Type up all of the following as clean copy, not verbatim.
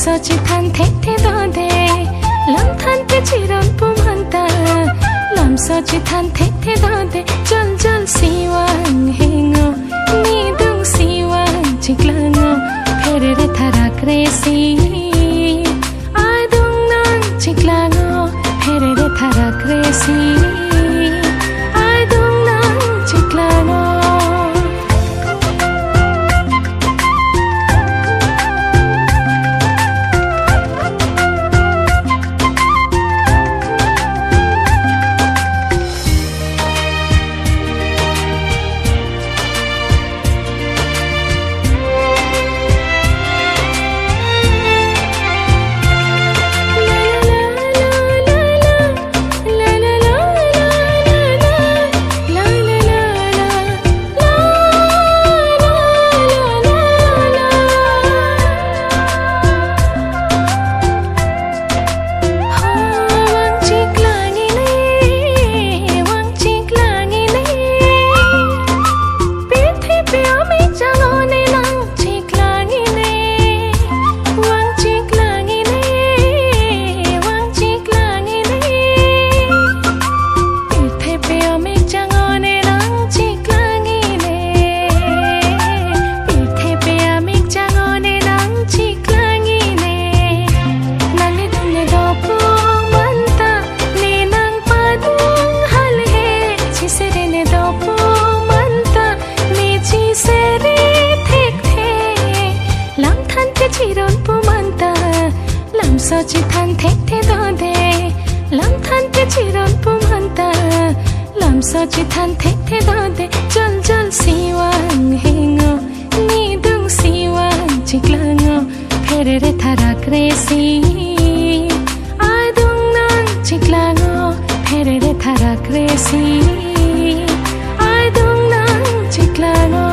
lamsochi than thekte dode lam than te chiron pumanta lamsochi than thekte dode jol jol siwang hengo ni dung siwang chiklango pherere tharak resi adung nan chiklango pherere tharak resi adung nan chiklango chiron pumanta lamsochi than thekte dode lam than te chiron pumanta lamsochi than thekte dode jol jol siwang hengo ni dung siwang chiklango pherere tharak resi adung nan chiklango pherere tharak resi adung nan chiklango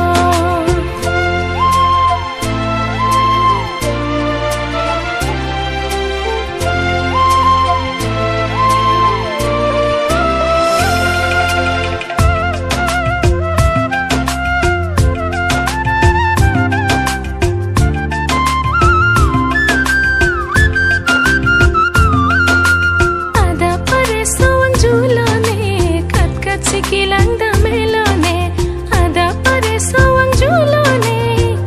sikilang damelone ada pare sawang julone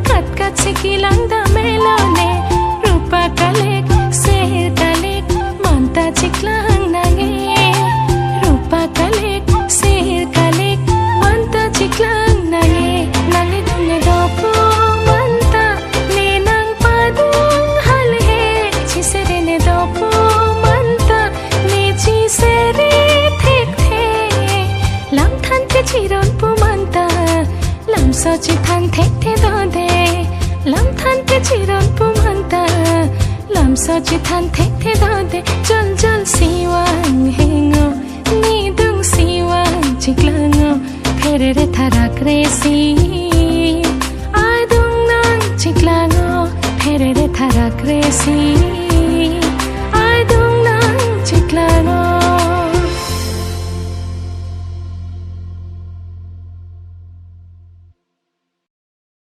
kat kat sikilang damelone rupa kalek ser kalek manta chiklang nange rupa kalek ser kalek manta chiklang nange nange dunge dopo manta nenang padung halhe chisere dopo manta ne chisere chiron pumanta lamsochi than thekte dode lam than te chiron pumanta lamsochi than thekte dode jol jol siwang hengo ni dung siwang chiklango pherere tharak resi adung nan chiklango pherere tharak resi